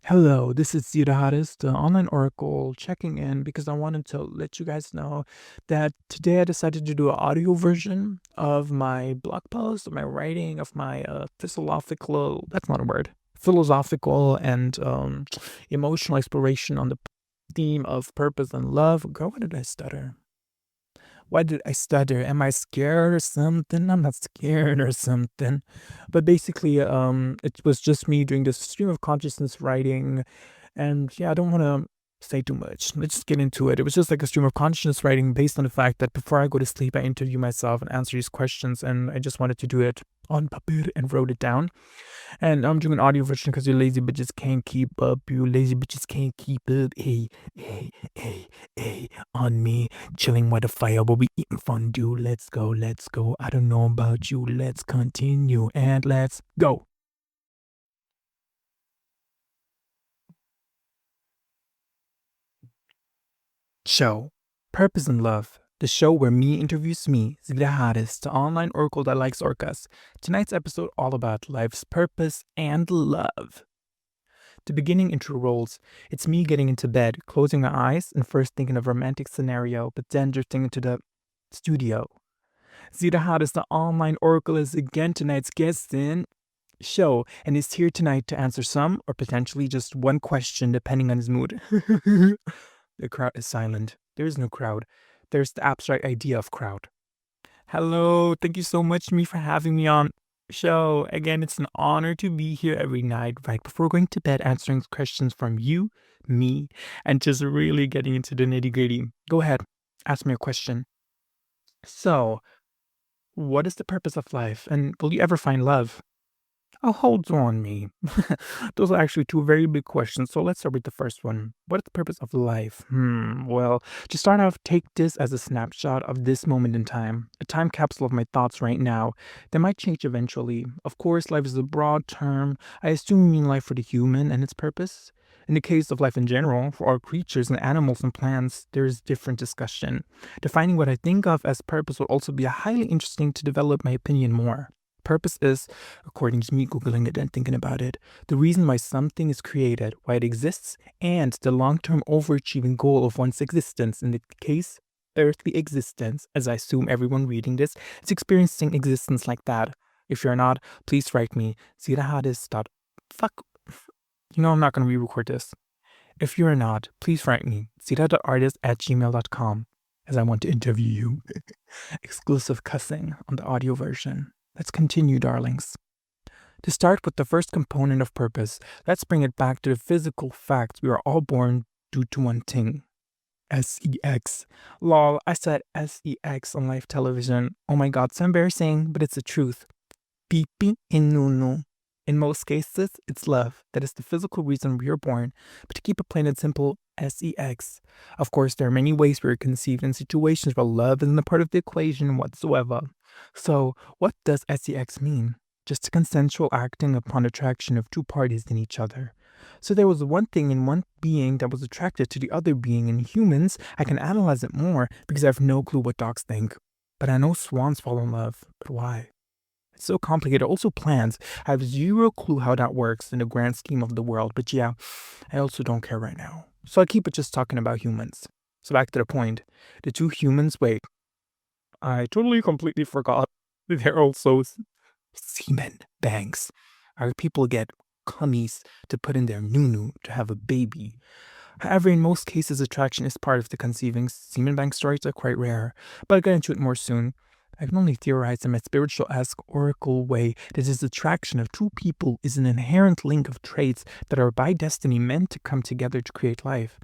Hello, this is Sirah Haris, the online oracle, checking in because I wanted to let you guys know that today I decided to do an audio version of my blog post, of my writing, of my philosophical, that's not a word, philosophical and emotional exploration on the theme of purpose and love. Girl, why did I stutter? Why did I stutter? Am I scared or something? I'm not scared or something. But basically, it was just me doing this stream of consciousness writing. And yeah, I don't want to say too much. Let's just get into it. It was just like a stream of consciousness writing based on the fact that before I go to sleep, I interview myself and answer these questions. And I just wanted to do it on paper and wrote it down. And I'm doing an audio version because you lazy bitches can't keep up. You lazy bitches can't keep up. Hey, on me. Chilling by the fire, we'll be eating fondue. Let's go, let's go. I don't know about you. Let's continue and let's go. Show Purpose and Love, the show where me interviews me, Sirah Haris, the online oracle that likes orcas. Tonight's episode all about life's purpose and love. The beginning intro rolls. It's me getting into bed, closing my eyes, and first thinking of a romantic scenario, but then drifting into the studio. Sirah Haris, the online oracle, is again tonight's guest in show and is here tonight to answer some or potentially just one question depending on his mood. The crowd is silent. There is no crowd. There's the abstract idea of crowd. Hello, thank you so much, me, for having me on show. Again, it's an honor to be here every night, right before going to bed, answering questions from you, me, and just really getting into the nitty gritty. Go ahead, ask me a question. So, what is the purpose of life, and will you ever find love? Oh, hold on, me. Those are actually two very big questions. So let's start with the first one. What is the purpose of life? Well, to start off, take this as a snapshot of this moment in time, a time capsule of my thoughts right now. They might change eventually. Of course, life is a broad term. I assume you mean life for the human and its purpose. In the case of life in general, for all creatures and animals and plants, there is different discussion. Defining what I think of as purpose will also be highly interesting to develop my opinion more. Purpose is, according to me Googling it and thinking about it, the reason why something is created, why it exists, and the long-term overachieving goal of one's existence. In the case, earthly existence, as I assume everyone reading this is experiencing existence like that. If you're not, please write me, sirahharis. Fuck. I'm not going to re-record this. If you're not, please write me, sirah.artist@gmail.com, as I want to interview you. Exclusive cussing on the audio version. Let's continue, darlings. To start with the first component of purpose, let's bring it back to the physical fact we are all born due to one thing. SEX. Lol, I said SEX on live television. Oh my god, so embarrassing, but it's the truth. Pipi and nunu. In most cases, it's love. That is the physical reason we are born. But to keep it plain and simple, SEX. Of course, there are many ways we are conceived in situations where love isn't a part of the equation whatsoever. So, what does SEX mean? Just a consensual acting upon attraction of two parties in each other. So there was one thing in one being that was attracted to the other being. In humans, I can analyze it more because I have no clue what dogs think. But I know swans fall in love. But why? It's so complicated. Also, plants. I have zero clue how that works in the grand scheme of the world. But yeah, I also don't care right now. So I keep it just talking about humans. So back to the point. The two humans, wait. I totally completely forgot. They're also semen banks. Our people get cummies to put in their nunu to have a baby. However, in most cases, attraction is part of the conceiving. Semen bank stories are quite rare, but I'll get into it more soon. I can only theorize in my spiritual-esque oracle way that this attraction of two people is an inherent link of traits that are by destiny meant to come together to create life.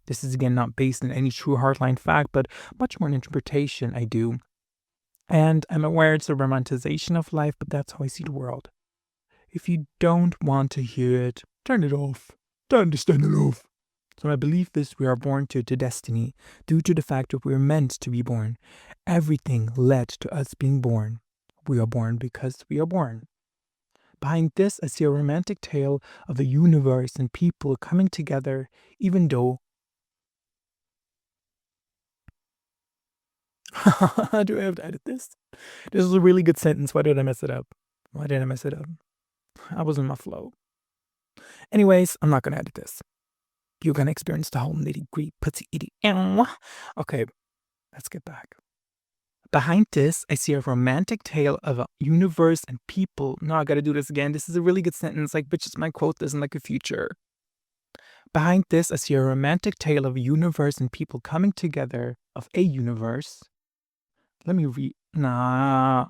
This is again not based on any true hardline fact, but much more an interpretation I do. And I'm aware it's a romanticization of life, but that's how I see the world. If you don't want to hear it, turn it off. Turn it off. So my belief is we are born to destiny, due to the fact that we are meant to be born. Everything led to us being born. We are born because we are born. Behind this, I see a romantic tale of the universe and people coming together, even though... Do I have to edit this? This is a really good sentence. Why did I mess it up? I was in my flow. Anyways, I'm not gonna edit this. You're gonna experience the whole nitty-gritty putty-itty. Okay, let's get back. Behind this, I see a romantic tale of a universe and people. No, I gotta do this again. This is a really good sentence. Like, bitches, my quote doesn't like a future. Behind this, I see a romantic tale of a universe and people coming together of a universe. Let me read. Nah.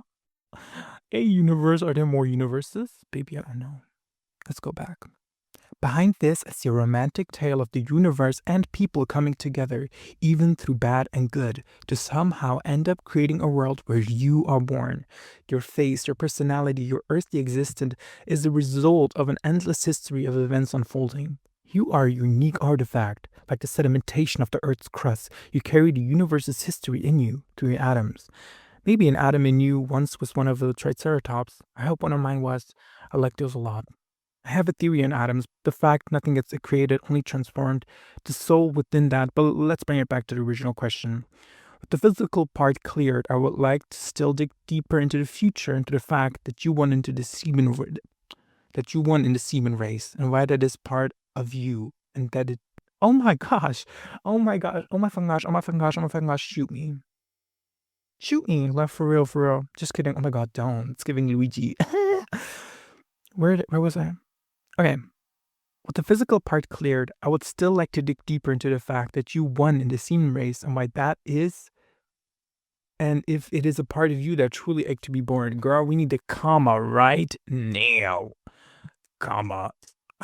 A universe? Are there more universes? Baby, I don't know. Let's go back. Behind this, I see a romantic tale of the universe and people coming together, even through bad and good, to somehow end up creating a world where you are born. Your face, your personality, your earthly existence is the result of an endless history of events unfolding. You are a unique artifact, like the sedimentation of the Earth's crust. You carry the universe's history in you, through your atoms. Maybe an atom in you once was one of the triceratops. I hope one of mine was. I like those a lot. I have a theory on atoms, the fact nothing gets created, only transformed, the soul within that, but let's bring it back to the original question. With the physical part cleared, I would like to still dig deeper into the future, into the fact that you won into the semen, that you won in the semen race, and why that is part of you, and that it, oh my gosh, oh my gosh, oh my fucking gosh, oh my fucking gosh, oh my fucking gosh, shoot me. Shoot me, left for real, for real. Just kidding, oh my god, don't, it's giving Luigi. Where was I? Okay, with the physical part cleared, I would still like to dig deeper into the fact that you won in the semen race and why that is, and if it is a part of you that truly ached to be born. Girl, we need a comma right now. Comma.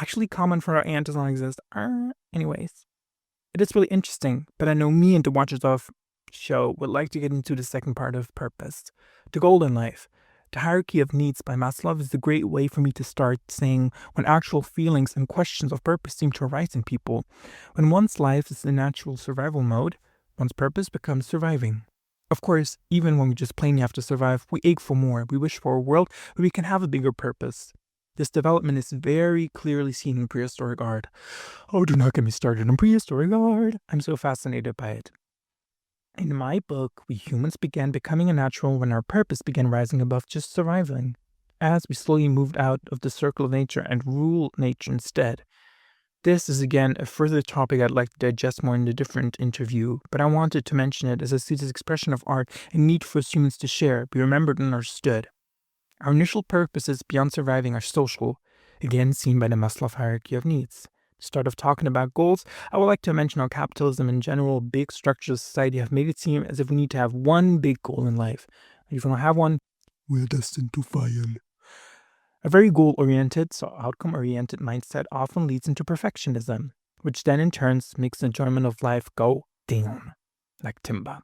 Actually, comma in front of ant does not exist. Anyways, it is really interesting, but I know me and the watchers of show would like to get into the second part of purpose, the goal in life. The hierarchy of needs by Maslow is a great way for me to start saying when actual feelings and questions of purpose seem to arise in people. When one's life is in natural survival mode, one's purpose becomes surviving. Of course, even when we just plainly have to survive, we ache for more. We wish for a world where we can have a bigger purpose. This development is very clearly seen in prehistoric art. Oh, do not get me started on prehistoric art. I'm so fascinated by it. In my book, we humans began becoming a natural when our purpose began rising above just surviving, as we slowly moved out of the circle of nature and rule nature instead. This is again a further topic I'd like to digest more in a different interview, but I wanted to mention it as I see this expression of art and need for us humans to share, be remembered and understood. Our initial purposes beyond surviving are social, again seen by the Maslow hierarchy of needs. To start off talking about goals, I would like to mention how capitalism and general big structures of society have made it seem as if we need to have one big goal in life. If we don't have one, we're destined to fail. A very goal-oriented, so outcome-oriented mindset often leads into perfectionism, which then in turn makes the enjoyment of life go down, like timber.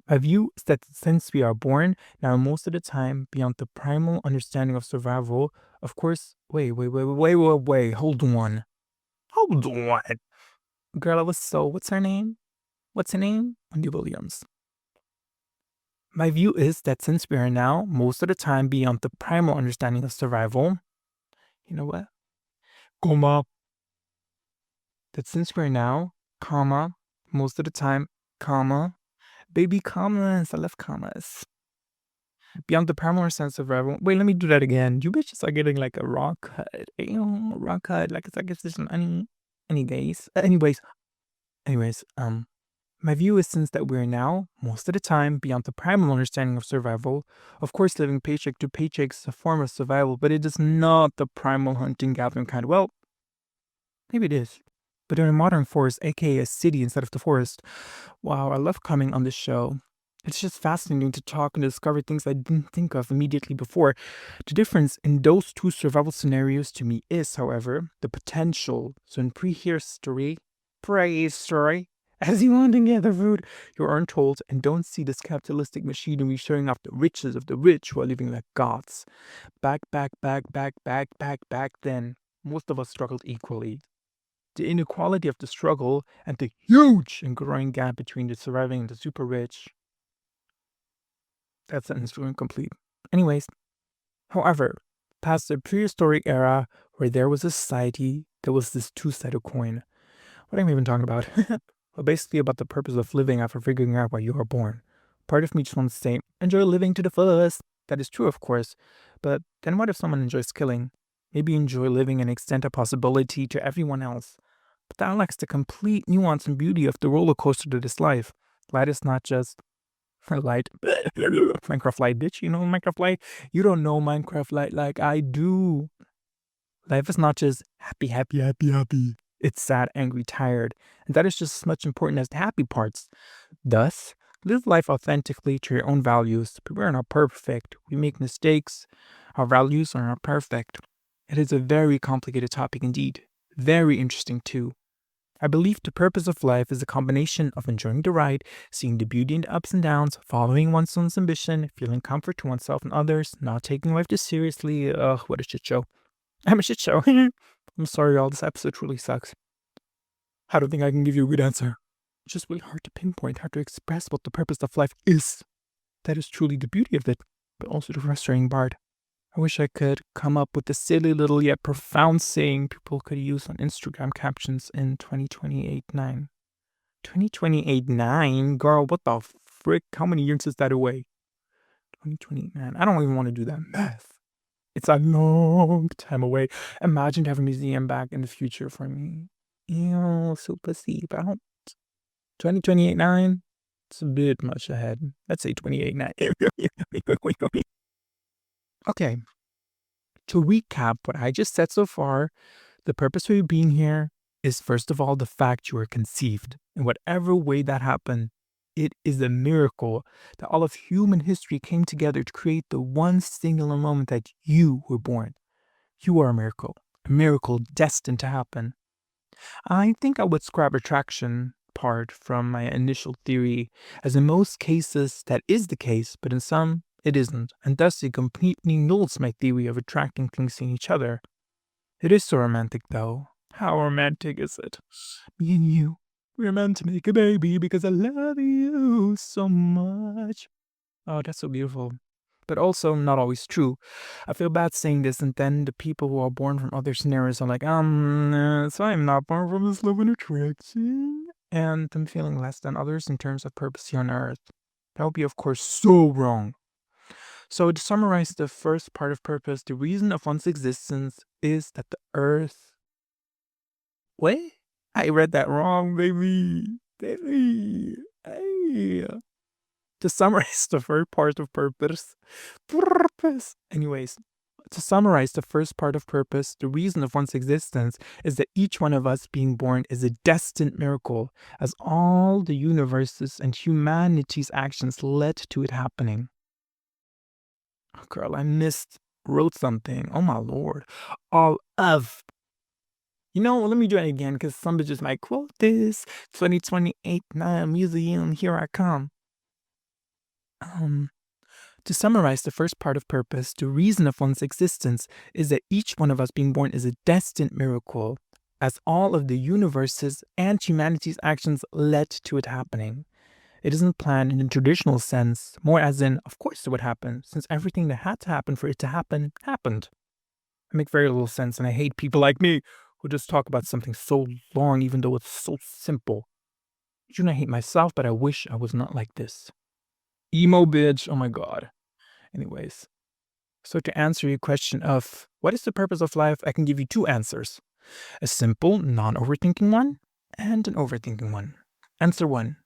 My view is that since we are born, now most of the time, beyond the primal understanding of survival, of course, wait, hold on. Hold on. Girl, I was so, what's her name? Wendy Williams. My view is that since we are now, most of the time, beyond the primal understanding of survival, you know what? Comma. That since we're now, comma, most of the time, comma, baby commas, I love commas. Beyond the primal sense of survival. Wait, let me do that again. You bitches are getting like a raw cut. Raw cut, like it's like it's just any days. Anyways, my view is since that we're now, most of the time, beyond the primal understanding of survival. Of course, living paycheck to paycheck is a form of survival, but it is not the primal hunting gathering kind. Well, maybe it is. But in a modern forest, aka a city instead of the forest. Wow, I love coming on this show. It's just fascinating to talk and discover things I didn't think of immediately before. The difference in those two survival scenarios to me is, however, the potential. So in prehistory, as you want to get the food, you aren't told and don't see this capitalistic machinery showing off the riches of the rich who are living like gods. Back then, most of us struggled equally. The inequality of the struggle and the huge and growing gap between the surviving and the super rich. That sentence was incomplete. Anyways, however, past the prehistoric era where there was a society, there was this two-sided coin. What am I even talking about? Well, basically about the purpose of living after figuring out why you are born. Part of me just wants to say, enjoy living to the fullest. That is true, of course. But then what if someone enjoys killing? Maybe enjoy living and extend a possibility to everyone else. But that lacks the complete nuance and beauty of the roller coaster that is life. Light is not just light. Minecraft light, bitch. You know Minecraft light? You don't know Minecraft light like I do. Life is not just happy, happy, happy, happy. It's sad, angry, tired. And that is just as much important as the happy parts. Thus, live life authentically to your own values. People are not perfect. We make mistakes. Our values are not perfect. It is a very complicated topic indeed. Very interesting too. I believe the purpose of life is a combination of enjoying the ride, seeing the beauty in the ups and downs, following one's own ambition, feeling comfort to oneself and others, not taking life too seriously. Ugh, what a shit show. I'm a shit show. I'm sorry, y'all. This episode truly sucks. I don't think I can give you a good answer. It's just really hard to pinpoint how to express what the purpose of life is. That is truly the beauty of it, but also the frustrating part. I wish I could come up with a silly little yet profound saying people could use on Instagram captions in 2028-9. 2028-9? Girl, what the frick? How many years is that away? 2029. I don't even want to do that math. It's a long time away. Imagine having a museum back in the future for me. Ew, so pussy about 2028-9. It's a bit much ahead. Let's say 28-9. Okay. To recap what I just said so far, the purpose for you being here is first of all the fact you were conceived. In whatever way that happened, it is a miracle that all of human history came together to create the one singular moment that you were born. You are a miracle destined to happen. I think I would scrap attraction part from my initial theory, as in most cases that is the case, but in some it isn't, and thus it completely nulls my theory of attracting things in each other. It is so romantic though. How romantic is it? Me and you, we're meant to make a baby because I love you so much. Oh, that's so beautiful. But also not always true. I feel bad saying this, and then the people who are born from other scenarios are like, so I'm not born from this love and attraction. And I'm feeling less than others in terms of purpose here on Earth. That would be, of course, so wrong. So to summarize the first part of purpose, the reason of one's existence is that the Earth... Wait? I read that wrong, baby. Baby. Hey. To summarize the first part of purpose. Anyways, to summarize the first part of purpose, the reason of one's existence is that each one of us being born is a destined miracle, as all the universe's and humanity's actions led to it happening. Oh, girl, I wrote something. Oh my lord. All of. You know, let me do it again, because some bitches might quote this. 2028-9 museum, here I come. To summarize the first part of purpose, the reason of one's existence is that each one of us being born is a destined miracle, as all of the universe's and humanity's actions led to it happening. It isn't planned in a traditional sense, more as in, of course it would happen, since everything that had to happen for it to happen, happened. I make very little sense, and I hate people like me who just talk about something so long even though it's so simple. I do not hate myself, but I wish I was not like this. Emo bitch, oh my god. Anyways, so to answer your question of what is the purpose of life, I can give you two answers. A simple, non-overthinking one, and an overthinking one. Answer one.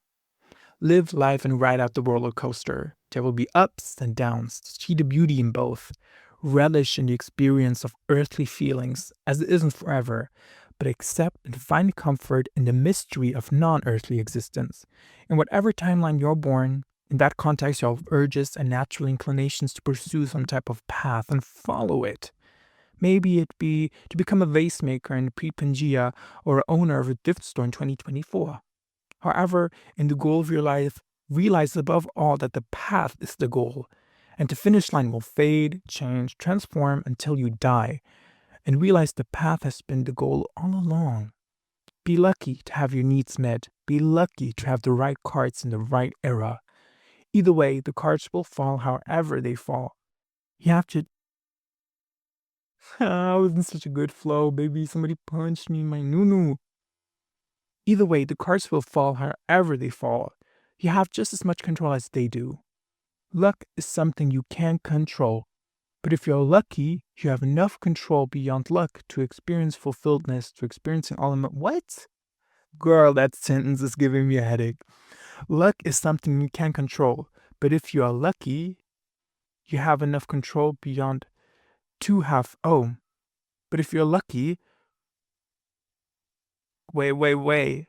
Live life and ride out the roller coaster. There will be ups and downs. See the beauty in both. Relish in the experience of earthly feelings, as it isn't forever, but accept and find comfort in the mystery of non-earthly existence. In whatever timeline you're born, in that context, you have urges and natural inclinations to pursue some type of path and follow it. Maybe it be to become a vase maker in Pre-Pangea or an owner of a thrift store in 2024. However, in the goal of your life, realize above all that the path is the goal, and the finish line will fade, change, transform until you die, and realize the path has been the goal all along. Be lucky to have your needs met. Be lucky to have the right cards in the right era. Either way, the cards will fall however they fall. You have to... I was in such a good flow, baby. Somebody punched me in my noo-noo. Either way, the cards will fall however they fall. You have just as much control as they do. Luck is something you can't control. But if you're lucky, you have enough control beyond luck to experience fulfilledness, to experiencing all of what? Girl, that sentence is giving me a headache. Luck is something you can't control, but if you are lucky, you have enough control beyond to have. Oh, but if you're lucky, wait.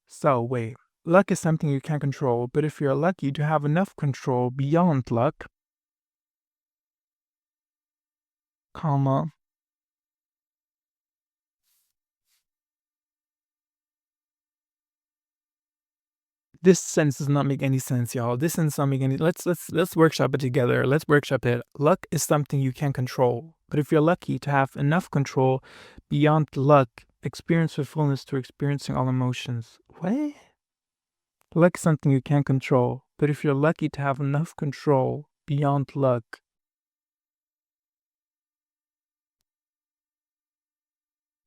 So, wait. Luck is something you can't control, but if you're lucky to have enough control beyond luck, comma. This sentence does not make any sense, y'all. This sentence does not make any. Let's workshop it together. Let's workshop it. Luck is something you can't control, but if you're lucky to have enough control beyond luck, experience fulfillment to experiencing all emotions. What? Luck is something you can't control, but if you're lucky to have enough control beyond luck.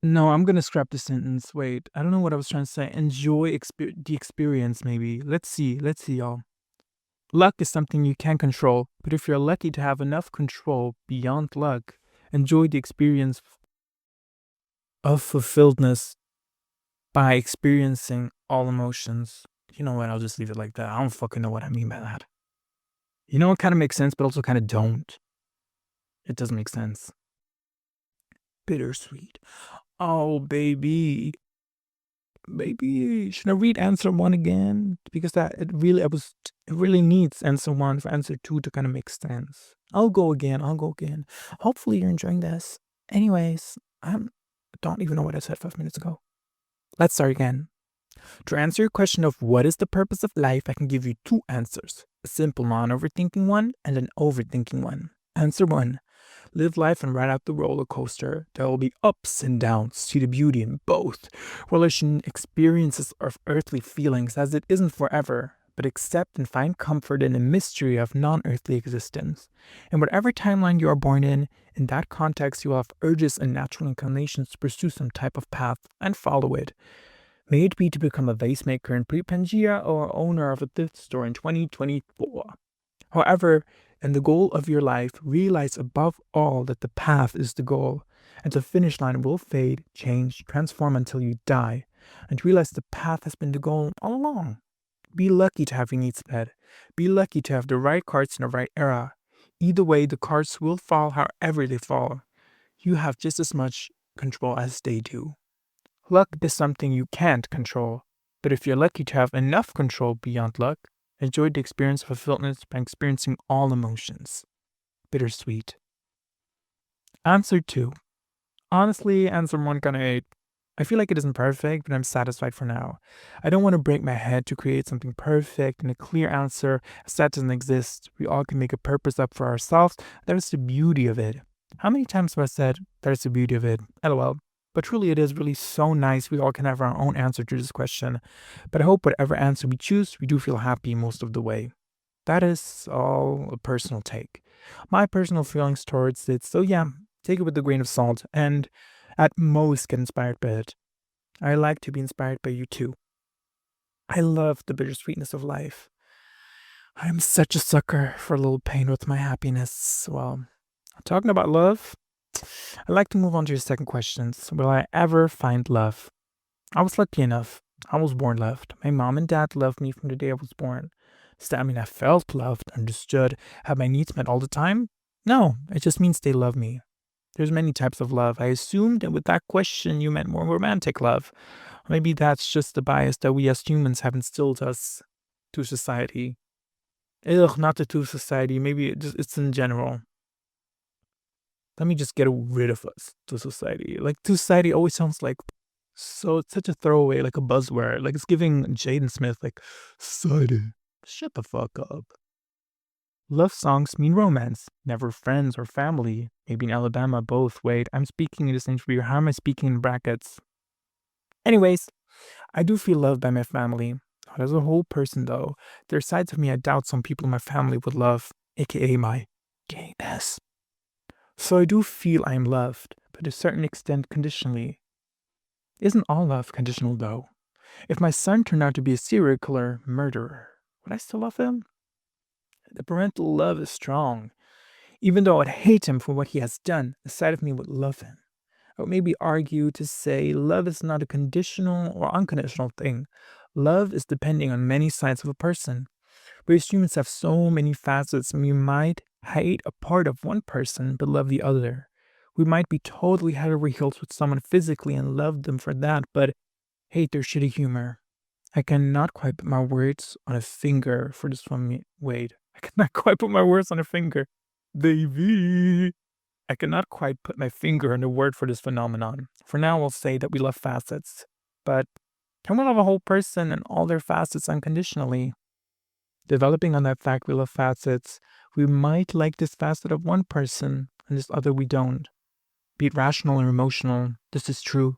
No, I'm gonna scrap the sentence. Wait, I don't know what I was trying to say. Enjoy the experience, maybe. Let's see, y'all. Luck is something you can't control, but if you're lucky to have enough control beyond luck, enjoy the experience of fulfilledness by experiencing all emotions. You know what? I'll just leave it like that. I don't fucking know what I mean by that. You know, it kind of makes sense, but also kind of don't. It doesn't make sense. Bittersweet. Oh, baby. Maybe should I read answer 1 again? Because it really needs answer 1 for answer 2 to kind of make sense. I'll go again. Hopefully you're enjoying this. Anyways, I don't even know what I said 5 minutes ago. Let's start again. To answer your question of what is the purpose of life, I can give you 2 answers. A simple non-overthinking one and an overthinking one. Answer 1. Live life and ride out the roller coaster. There will be ups and downs. See the beauty in both. Relish experiences of earthly feelings as it isn't forever, but accept and find comfort in the mystery of non-earthly existence. In whatever timeline you are born in that context you will have urges and natural inclinations to pursue some type of path and follow it. May it be to become a vase maker in Pre-Pangea or owner of a thrift store in 2024. However, in the goal of your life, realize above all that the path is the goal, and the finish line will fade, change, transform until you die, and realize the path has been the goal all along. Be lucky to have your needs met. Be lucky to have the right cards in the right era. Either way, the cards will fall however they fall. You have just as much control as they do. Luck is something you can't control, but if you're lucky to have enough control beyond luck, enjoy the experience of fulfillment by experiencing all emotions. Bittersweet. Answer 2. Honestly, answer 1 kinda 8. I feel like it isn't perfect, but I'm satisfied for now. I don't want to break my head to create something perfect and a clear answer, as that doesn't exist. We all can make a purpose up for ourselves. That is the beauty of it. How many times have I said, that is the beauty of it? LOL. But truly, it is really so nice. We all can have our own answer to this question. But I hope whatever answer we choose, we do feel happy most of the way. That is all a personal take. My personal feelings towards it. So yeah, take it with a grain of salt and at most get inspired by it. I like to be inspired by you too. I love the bittersweetness of life. I am such a sucker for a little pain with my happiness. Well, talking about love, I'd like to move on to your second question. Will I ever find love? I was lucky enough. I was born loved. My mom and dad loved me from the day I was born. Does that mean I felt loved, understood, had my needs met all the time? No, it just means they love me. There's many types of love. I assumed that with that question you meant more romantic love. Maybe that's just the bias that we as humans have instilled us to society. Ugh, not to society. Maybe it's in general. Let me just get rid of us to society. Like, to society always sounds like it's such a throwaway, like a buzzword. Like, it's giving Jaden Smith, like, society. Shut the fuck up. Love songs mean romance, never friends or family. Maybe in Alabama, both. Wait, I'm speaking in this interview. How am I speaking in brackets? Anyways, I do feel loved by my family. Not as a whole person, though. There are sides of me I doubt some people in my family would love, aka my gayness. So I do feel I am loved, but to a certain extent conditionally. Isn't all love conditional, though? If my son turned out to be a serial killer murderer, would I still love him? The parental love is strong. Even though I'd hate him for what he has done, a side of me would love him. I would maybe argue to say love is not a conditional or unconditional thing. Love is depending on many sides of a person. We as humans have so many facets, and we might hate a part of one person but love the other. We might be totally head over heels with someone physically and love them for that, but hate their shitty humor. I cannot quite put my words on a finger for this one. Wait, I cannot quite put my words on a finger. Baby. I cannot quite put my finger on the word for this phenomenon. For now, we'll say that we love facets. But can we love a whole person and all their facets unconditionally? Developing on that fact we love facets, we might like this facet of one person and this other we don't. Be it rational or emotional, this is true.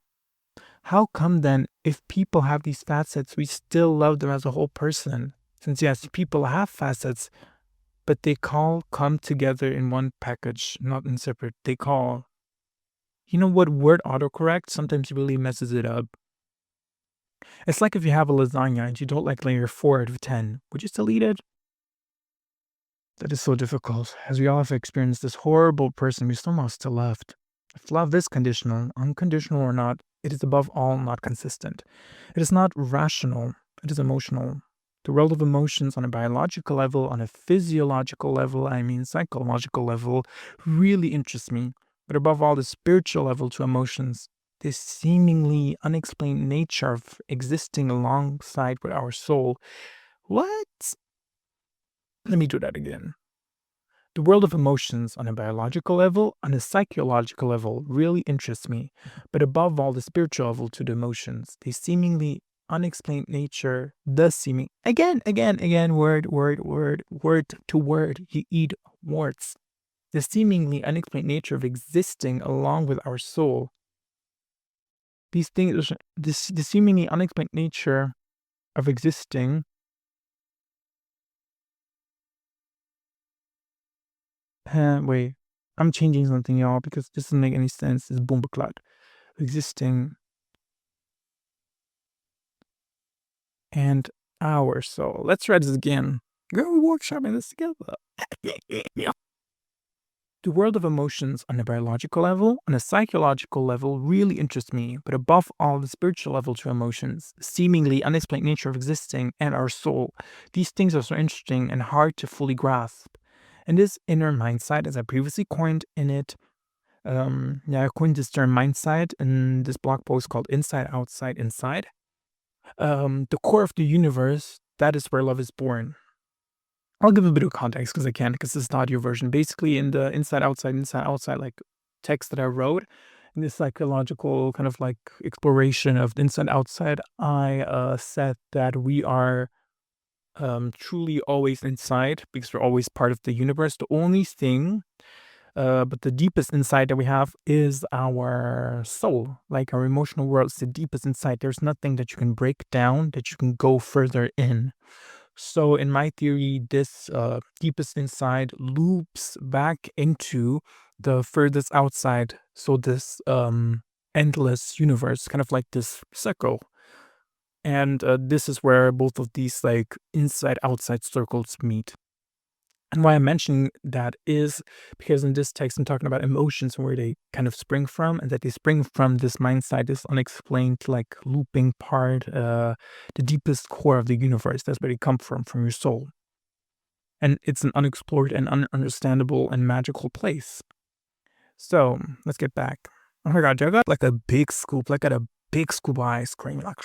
How come then, if people have these facets, we still love them as a whole person? Since yes, people have facets, but they come together in one package, not in separate. They call. You know what word autocorrect sometimes really messes it up? It's like if you have a lasagna and you don't like layer 4 out of 10, would you still eat it? That is so difficult, as we all have experienced this horrible person we somehow still loved. If love is conditional, unconditional or not, it is above all not consistent. It is not rational, it is emotional. The world of emotions on a biological level, on a physiological level, I mean psychological level, really interests me. But above all, the spiritual level to emotions, this seemingly unexplained nature of existing alongside with our soul. What? Let me do that again. The world of emotions on a biological level, on a psychological level, really interests me. But above all, the spiritual level to the emotions, the seemingly unexplained nature, the seeming, again, word to word, you eat words. The seemingly unexplained nature of existing along with our soul. These things, the seemingly unexplained nature of existing. Wait, I'm changing something, y'all, because this doesn't make any sense. It's boombaklad. Existing and our soul. Let's try this again. Girl, we're workshopping this together. The world of emotions on a biological level, on a psychological level, really interests me, but above all, the spiritual level to emotions, the seemingly unexplained nature of existing, and our soul. These things are so interesting and hard to fully grasp. And this inner mindset, as I previously coined in it, I coined this term mindset in this blog post called Inside, Outside, Inside. The core of the universe, that is where love is born. I'll give a bit of context because I can, because this is the audio version. Basically, in the inside, outside, like text that I wrote, in this psychological kind of like exploration of the inside, outside, I said that we are truly always inside because we're always part of the universe. The only thing, but the deepest insight that we have is our soul, like our emotional world is the deepest insight. There's nothing that you can break down, that you can go further in. So in my theory, this deepest inside loops back into the furthest outside. So this endless universe, kind of like this circle. And this is where both of these like inside outside circles meet. And why I'm mentioning that is because in this text I'm talking about emotions and where they kind of spring from, and that they spring from this mindset, this unexplained like looping part, the deepest core of the universe. That's where they come from your soul. And it's an unexplored and ununderstandable and magical place. So let's get back. Oh my god, I got like a big scoop, like got a big scoop of ice cream. Like,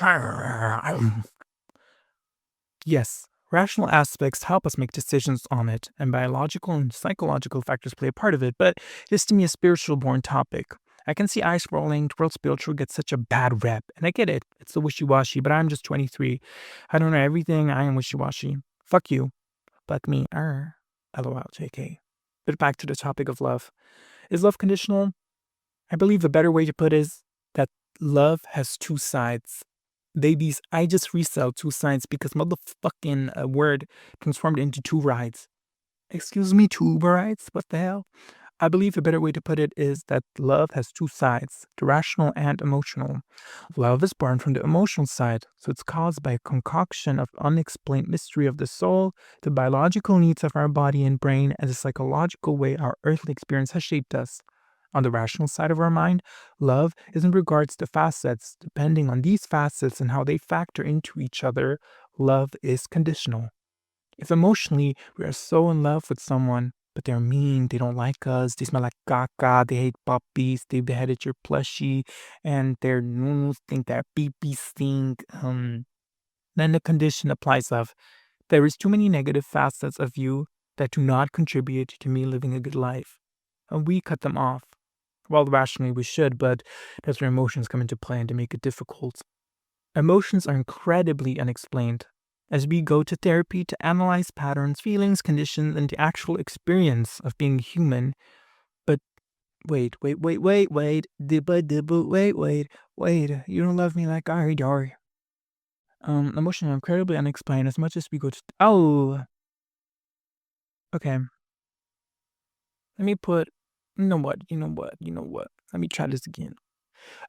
yes, rational aspects help us make decisions on it, and biological and psychological factors play a part of it, but it is to me a spiritual born topic. I can see ice rolling, the world spiritual gets such a bad rep, and I get it, it's so wishy-washy, but I'm just 23. I don't know everything, I am wishy-washy. Fuck you. Fuck me. LOL, JK. But back to the topic of love. Is love conditional? I believe a better way to put it is that love has two sides. Babies, I just resell two sides because motherfucking word transformed into two rides. Excuse me, two Uber rides? What the hell? I believe a better way to put it is that love has two sides, the rational and emotional. Love is born from the emotional side, so it's caused by a concoction of unexplained mystery of the soul, the biological needs of our body and brain, and the psychological way our earthly experience has shaped us. On the rational side of our mind, love is in regards to facets. Depending on these facets and how they factor into each other, love is conditional. If emotionally we are so in love with someone, but they're mean, they don't like us, they smell like caca, they hate puppies, they beheaded your plushie, and their noodles think that pee-pee stink, then the condition applies of, there is too many negative facets of you that do not contribute to me living a good life. And we cut them off. Well, rationally we should, but that's where emotions come into play and to make it difficult. Emotions are incredibly unexplained. As we go to therapy to analyze patterns, feelings, conditions, and the actual experience of being human. But wait, you don't love me like I do. Emotions are incredibly unexplained as much as we go to, okay. Let me put, you know what? Let me try this again.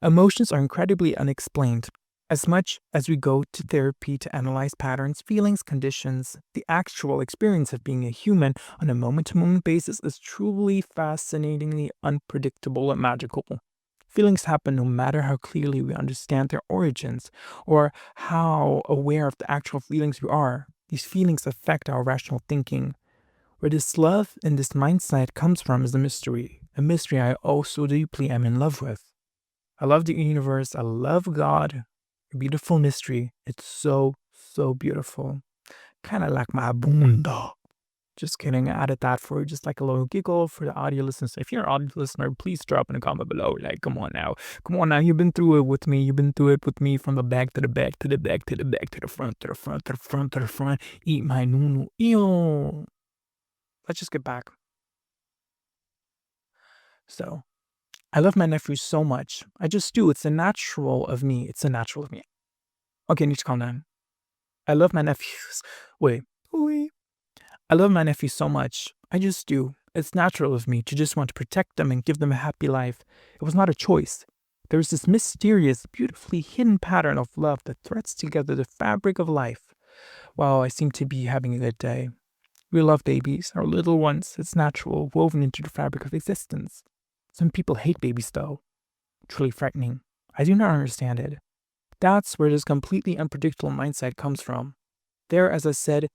Emotions are incredibly unexplained. As much as we go to therapy to analyze patterns, feelings, conditions, the actual experience of being a human on a moment to moment basis is truly fascinatingly unpredictable and magical. Feelings happen no matter how clearly we understand their origins or how aware of the actual feelings we are. These feelings affect our rational thinking. Where this love and this mindset comes from is a mystery I so deeply am in love with. I love the universe. I love God. A beautiful mystery. It's so, so beautiful. Kind of like my bunda. Just kidding. I added that for just like a little giggle for the audio listeners. If you're an audio listener, please drop in a comment below. Like, come on now. Come on now. You've been through it with me. You've been through it with me from the back to the back to the back to the back to the front to the front to the front to the front. Eat my nunu. Ew. Let's just get back. So, I love my nephew so much. I just do. It's a natural of me. It's a natural of me. Okay, I need to calm down. I love my nephews. Wait. I love my nephews so much. I just do. It's natural of me to just want to protect them and give them a happy life. It was not a choice. There is this mysterious, beautifully hidden pattern of love that threads together the fabric of life. While I seem to be having a good day. We love babies, our little ones. It's natural, woven into the fabric of existence. Some people hate babies, though. Truly frightening. I do not understand it. That's where this completely unpredictable mindset comes from. There, as I said,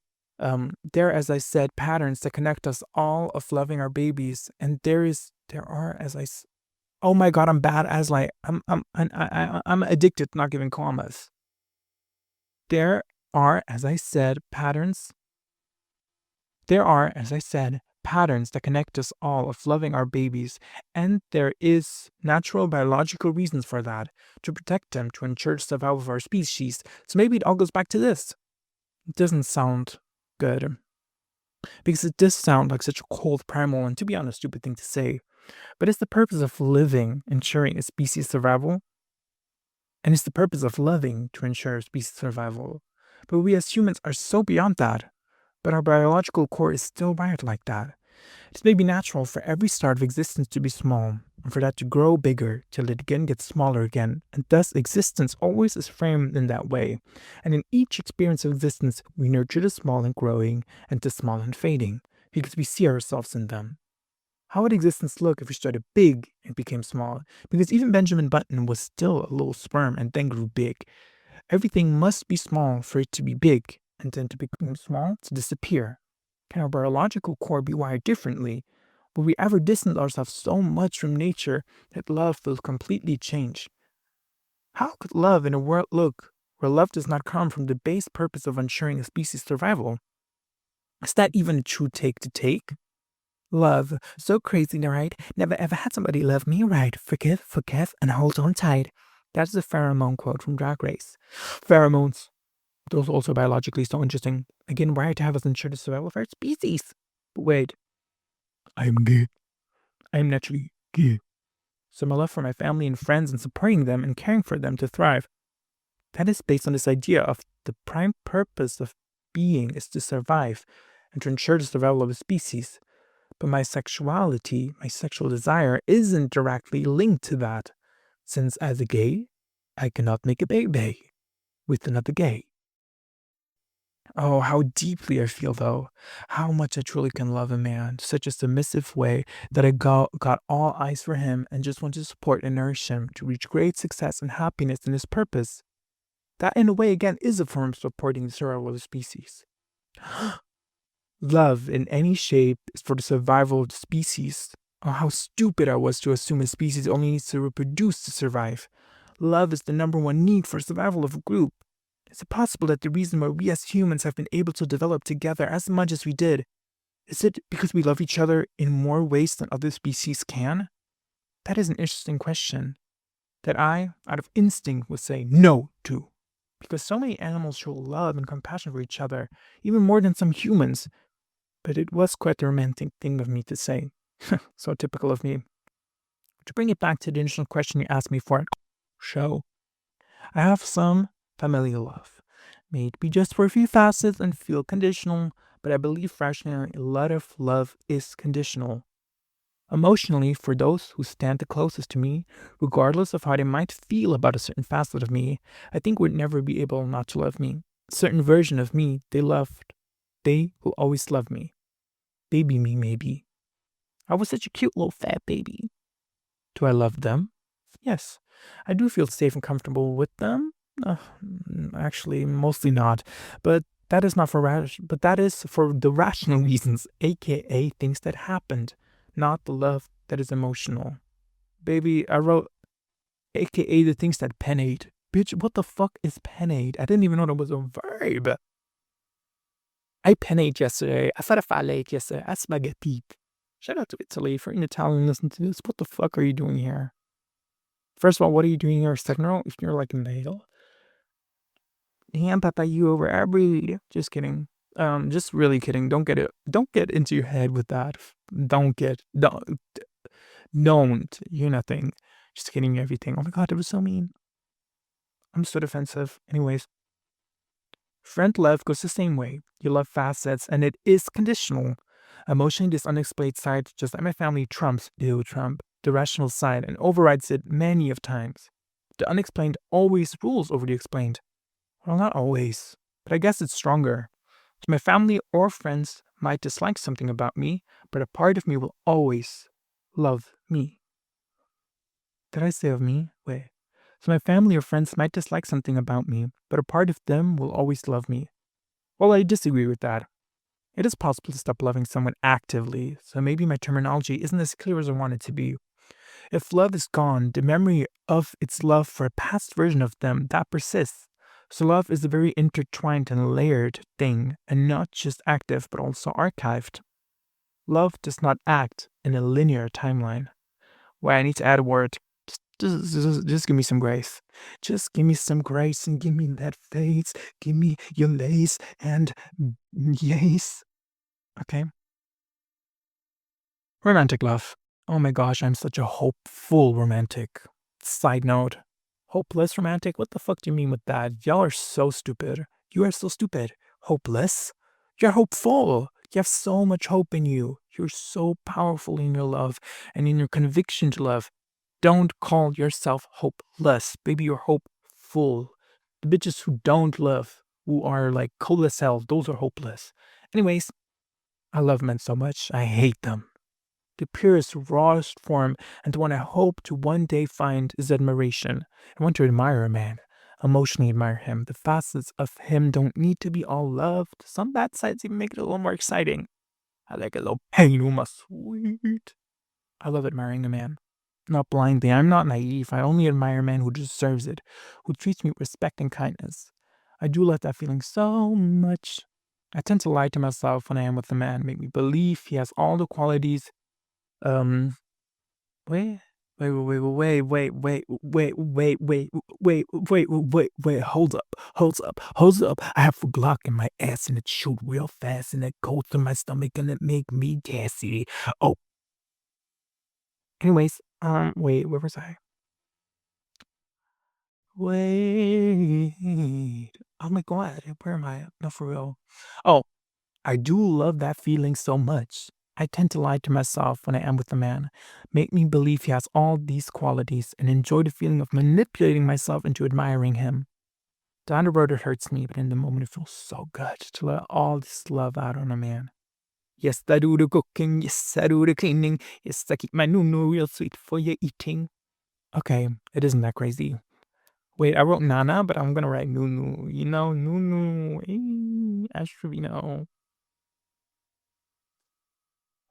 patterns that connect us all of loving our babies, and oh my God, I'm bad as like I'm addicted to not giving commas. There are, as I said, patterns that connect us all of loving our babies, and there is natural biological reasons for that, to protect them, to ensure the survival of our species. So maybe it all goes back to this. It doesn't sound good, because it does sound like such a cold, primal, and to be honest, stupid thing to say. But it's the purpose of living, ensuring a species survival, and it's the purpose of loving to ensure species survival. But we as humans are so beyond that. But our biological core is still wired like that. It may be natural for every start of existence to be small, and for that to grow bigger till it again gets smaller again, and thus existence always is framed in that way. And in each experience of existence, we nurture the small and growing, and the small and fading, because we see ourselves in them. How would existence look if we started big and became small? Because even Benjamin Button was still a little sperm and then grew big. Everything must be small for it to be big, and then to become small to disappear. Can our biological core be wired differently? Will we ever distance ourselves so much from nature that love will completely change? How could love in a world look where love does not come from the base purpose of ensuring a species' survival? Is that even a true take to take? Love, so crazy, right? Never ever had somebody love me right. Forgive, and hold on tight. That's the pheromone quote from Drag Race. Pheromones. Those are also biologically so interesting. Again, wired to have us ensure the survival of our species. But wait, I am gay. I am naturally gay. So my love for my family and friends and supporting them and caring for them to thrive, that is based on this idea of the prime purpose of being is to survive and to ensure the survival of a species. But my sexuality, my sexual desire isn't directly linked to that, since as a gay, I cannot make a baby with another gay. Oh, how deeply I feel though. How much I truly can love a man, such a submissive way that I got all eyes for him and just want to support and nourish him to reach great success and happiness in his purpose. That, in a way, again, is a form of supporting the survival of the species. Love in any shape is for the survival of the species. Oh, how stupid I was to assume a species only needs to reproduce to survive. Love is the number one need for survival of a group. Is it possible that the reason why we as humans have been able to develop together as much as we did, is it because we love each other in more ways than other species can? That is an interesting question that I, out of instinct, would say no to. Because so many animals show love and compassion for each other, even more than some humans. But it was quite a romantic thing of me to say. So typical of me. To bring it back to the initial question you asked me for, show. I have some familial love. Maybe just for a few facets and feel conditional, but I believe rationally a lot of love is conditional. Emotionally, for those who stand the closest to me, regardless of how they might feel about a certain facet of me, I think would never be able not to love me. A certain version of me they loved. They will always love me. Baby me, maybe. I was such a cute little fat baby. Do I love them? Yes. I do feel safe and comfortable with them. Actually, mostly not. But that is for the rational reasons, aka things that happened, not the love that is emotional. Baby, I wrote aka the things that penate. Bitch, what the fuck is penate? I didn't even know that was a verb. I penate yesterday. I said a farlate yesterday. I spaghetti. Shout out to Italy for an Italian listening to this. What the fuck are you doing here? First of all, what are you doing here? Second of all, if you're like a male, damn, Papa, you over our breed. Just kidding. Just really kidding. Don't get into your head with that. Don't. You're nothing. Just kidding. Everything. Oh my god, it was so mean. I'm so defensive. Anyways, friend love goes the same way. You love facets, and it is conditional. Emotionally, this unexplained side, just like my family, trumps the rational side and overrides it many of times. The unexplained always rules over the explained. Well, not always, but I guess it's stronger. So my family or friends might dislike something about me, but a part of me will always love me. Did I say of me? Wait. So my family or friends might dislike something about me, but a part of them will always love me. Well, I disagree with that. It is possible to stop loving someone actively, so maybe my terminology isn't as clear as I want it to be. If love is gone, the memory of its love for a past version of them, that persists. So love is a very intertwined and layered thing, and not just active, but also archived. Love does not act in a linear timeline. Why I need to add a word. Just give me some grace. Just give me some grace and give me that face. Give me your lace and yes. Okay. Romantic love. Oh my gosh, I'm such a hopeful romantic. Side note. Hopeless romantic? What the fuck do you mean with that? Y'all are so stupid. You are so stupid. Hopeless? You're hopeful. You have so much hope in you. You're so powerful in your love and in your conviction to love. Don't call yourself hopeless. Baby, you're hopeful. The bitches who don't love, who are like cold as hell, those are hopeless. Anyways, I love men so much. I hate them. The purest, rawest form, and the one I hope to one day find is admiration. I want to admire a man, emotionally admire him. The facets of him don't need to be all loved. Some bad sides even make it a little more exciting. I like a little pain with my sweet. I love admiring a man. Not blindly, I'm not naive. I only admire a man who deserves it, who treats me with respect and kindness. I do love that feeling so much. I tend to lie to myself when I am with a man, make me believe he has all the qualities. Um, wait, wait, hold up. I have a Glock in my ass and it shoot real fast and it goes through my stomach and it make me gassy. Oh, anyways, wait, where was I? Wait, oh my god, where am I? No, for real. Oh, I do love that feeling so much. I tend to lie to myself when I am with a man, make me believe he has all these qualities, and enjoy the feeling of manipulating myself into admiring him. Down the road, it hurts me, but in the moment, it feels so good to let all this love out on a man. Yes, I do the cooking. Yes, I do the cleaning. Yes, I keep my nunu real sweet for your eating. Okay, it isn't that crazy. Wait, I wrote Nana, but I'm gonna write Nunu. You know, Nunu. Astrovino.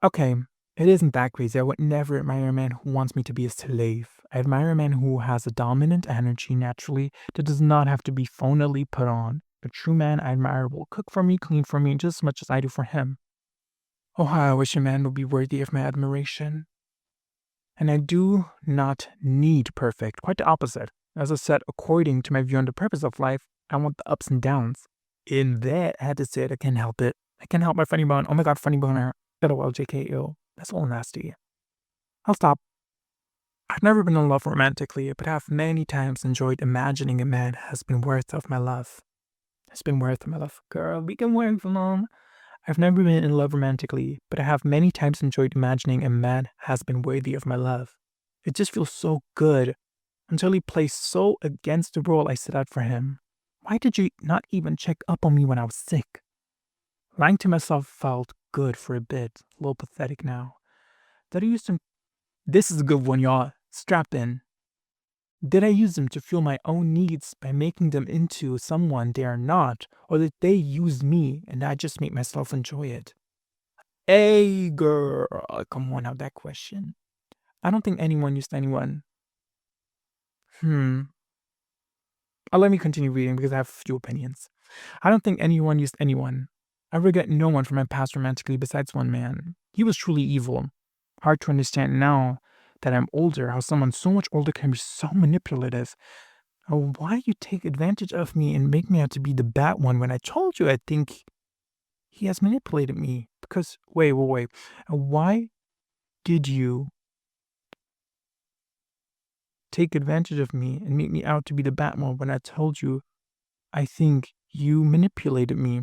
Okay, it isn't that crazy. I would never admire a man who wants me to be a slave. I admire a man who has a dominant energy naturally that does not have to be phonily put on. A true man I admire will cook for me, clean for me, just as much as I do for him. Oh, how I wish a man would be worthy of my admiration. And I do not need perfect, quite the opposite. As I said, according to my view on the purpose of life, I want the ups and downs. In that, I had to say it, I can't help it. I can't help my funny bone. Oh my god, funny boner. LOL, JK, ew. That's all nasty. I'll stop. I've never been in love romantically, but have many times enjoyed imagining a man has been worth of my love. Has been worth of my love. Girl, we can work for long. I've never been in love romantically, but I have many times enjoyed imagining a man has been worthy of my love. It just feels so good until he plays so against the role I set out for him. Why did you not even check up on me when I was sick? Lying to myself felt good for a bit, a little pathetic now. Did I use them? This is a good one, y'all. Strap in. Did I use them to fuel my own needs by making them into someone they are not, or did they use me and I just make myself enjoy it? Hey, girl, come on, now that question. I don't think anyone used anyone. Let me continue reading because I have a few opinions. I don't think anyone used anyone. I regret no one from my past romantically besides one man. He was truly evil. Hard to understand now that I'm older how someone so much older can be so manipulative. Why you take advantage of me and make me out to be the bad one when I told you I think he has manipulated me? Because, wait. Why did you take advantage of me and make me out to be the bad one when I told you I think you manipulated me?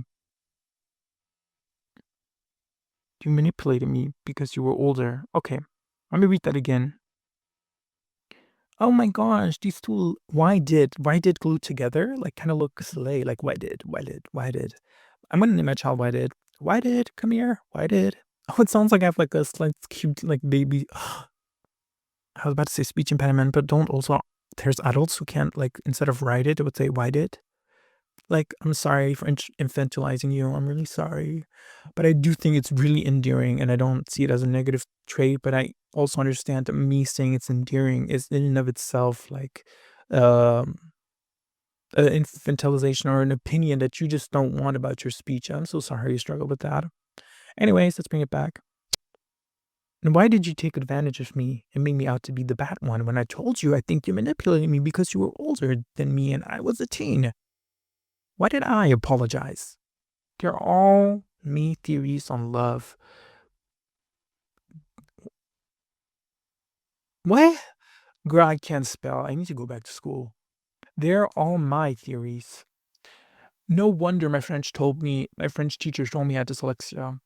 You manipulated me because you were older. Okay, let me read that again. Oh my gosh, these two, why did glued together, like, kind of look slay, like, why did? I'm gonna name my child Why did, come here, why did? Oh, it sounds like I have, like, a slight cute, like, baby, I was about to say speech impediment, but don't also, there's adults who can't, like, instead of write it, they would say, why did? Like, I'm sorry for infantilizing you. I'm really sorry. But I do think it's really endearing, and I don't see it as a negative trait. But I also understand that me saying it's endearing is in and of itself like an infantilization or an opinion that you just don't want about your speech. I'm so sorry you struggle with that. Anyways, let's bring it back. And why did you take advantage of me and make me out to be the bad one when I told you I think you manipulated me because you were older than me and I was a teen? Why did I apologize? They're all me theories on love. What? Girl, I can't spell. I need to go back to school. They're all my theories. No wonder my French teacher told me I had dyslexia.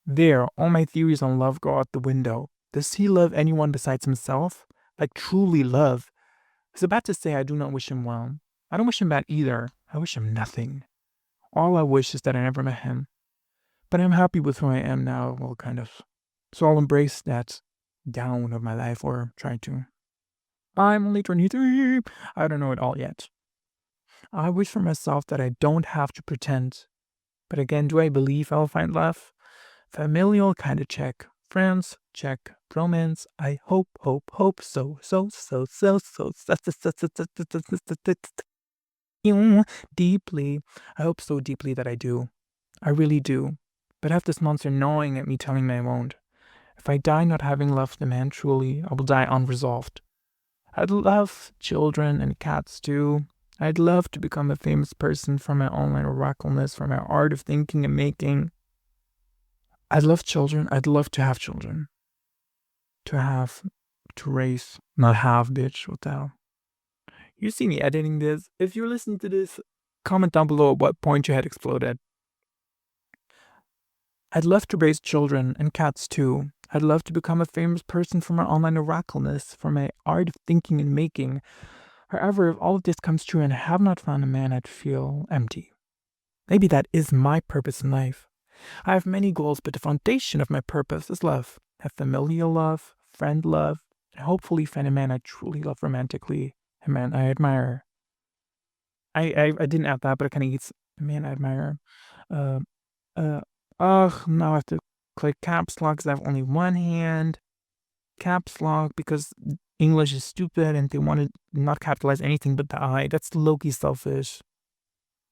There, all my theories on love go out the window. Does he love anyone besides himself? Like, truly love? I was about to say I do not wish him well. I don't wish him bad either. I wish him nothing. All I wish is that I never met him. But I'm happy with who I am now, well, kind of. So I'll embrace that down of my life, or try to. I'm only 23. I don't know it all yet. I wish for myself that I don't have to pretend. But again, do I believe I'll find love? Familial kind of check. Friends, check. Romance, I hope so. Deeply. I hope so deeply that I do. I really do. But I have this monster gnawing at me telling me I won't. If I die not having loved the man truly, I will die unresolved. I'd love children and cats too. I'd love to become a famous person for my online oracleness, for my art of thinking and making. I'd love children. I'd love to have children. To raise, not have, bitch. What the hell? You see me editing this. If you're listening to this, comment down below at what point your head exploded. I'd love to raise children and cats too. I'd love to become a famous person for my online oracleness, for my art of thinking and making. However, if all of this comes true and I have not found a man, I'd feel empty. Maybe that is my purpose in life. I have many goals, but the foundation of my purpose is love. Have familial love, friend love, and hopefully find a man I truly love romantically, a man I admire. I didn't add that, but it kind of gets a man I admire. Uh, now I have to click caps lock because I have only one hand. Caps lock because English is stupid and they want to not capitalize anything but the I. That's low-key selfish.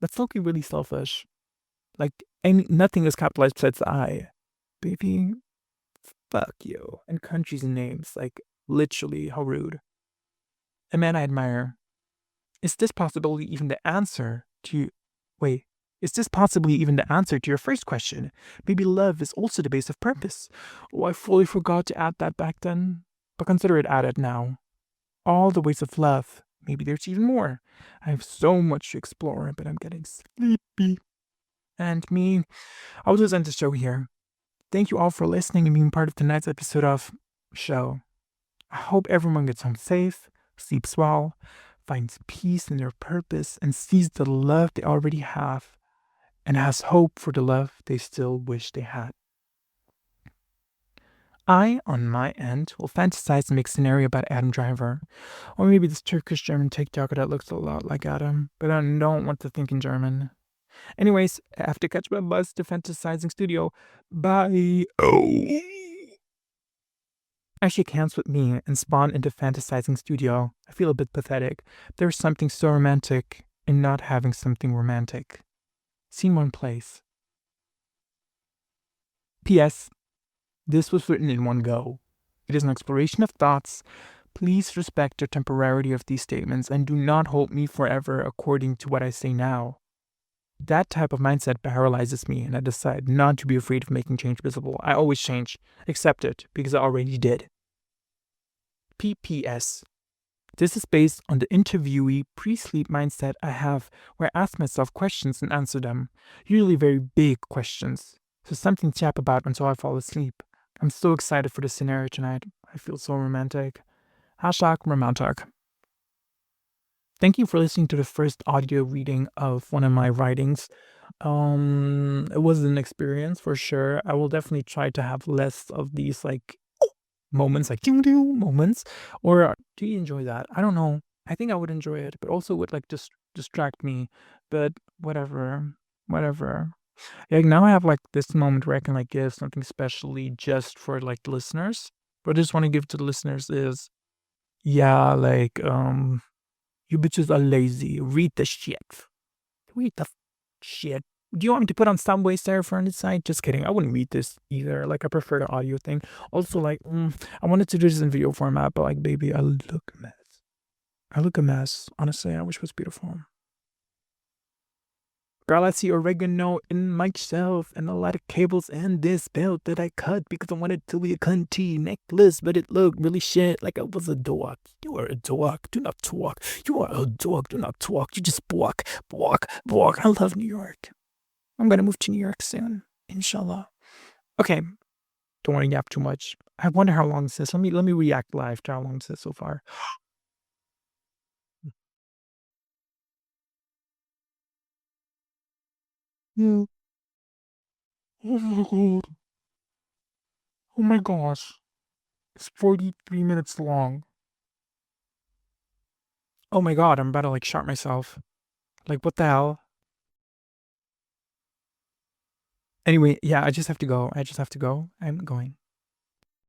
That's low-key really selfish. Like, nothing is capitalized besides the I. Baby, fuck you. And countries and names, like, literally, how rude. A man I admire. Is this possibly even the answer to... Wait. Is this possibly even the answer to your first question? Maybe love is also the base of purpose. Oh, I fully forgot to add that back then. But consider it added now. All the ways of love. Maybe there's even more. I have so much to explore, but I'm getting sleepy. And me, I'll just end the show here. Thank you all for listening and being part of tonight's episode of Show. I hope everyone gets home safe, sleeps well, finds peace in their purpose, and sees the love they already have, and has hope for the love they still wish they had. I, on my end, will fantasize and make scenario about Adam Driver, or maybe this Turkish-German TikToker that looks a lot like Adam, but I don't want to think in German. Anyways, I have to catch my bus to Fantasizing Studio. Bye. Oh. I shake hands with me and spawn into Fantasizing Studio. I feel a bit pathetic. There's something so romantic in not having something romantic. Scene 1 plays. P.S. This was written in one go. It is an exploration of thoughts. Please respect the temporality of these statements and do not hold me forever according to what I say now. That type of mindset paralyzes me, and I decide not to be afraid of making change visible. I always change. Accept it, because I already did. PPS. This is based on the interviewee pre-sleep mindset I have, where I ask myself questions and answer them. Usually very big questions. So something to chat about until I fall asleep. I'm so excited for the scenario tonight. I feel so romantic. #romantic. Thank you for listening to the first audio reading of one of my writings. It was an experience for sure. I will definitely try to have less of these like moments, like moments. Or do you enjoy that? I don't know. I think I would enjoy it, but also would like just distract me. But whatever. Like now I have like this moment where I can like give something specially just for like the listeners. What I just want to give to the listeners is, yeah, like you bitches are lazy. Read the shit. Read the shit. Do you want me to put on some way Styrofoam on the side? Just kidding. I wouldn't read this either. Like, I prefer the audio thing. Also, like, I wanted to do this in video format, but, like, baby, I look a mess. I look a mess. Honestly, I wish it was beautiful. Girl, I see oregano in my shelf and a lot of cables and this belt that I cut because I wanted to be a cunty necklace, but it looked really shit like I was a dog. You are a dog. Do not talk. You are a dog. Do not talk. You just walk. I love New York. I'm gonna move to New York soon. Inshallah. Okay. Don't want to yap too much. I wonder how long this is. Let me react live to how long this is so far. Yeah. Oh my god. Oh my gosh. It's 43 minutes long. Oh my god, I'm about to like shot myself. Like, what the hell? Anyway, yeah, I just have to go. I'm going.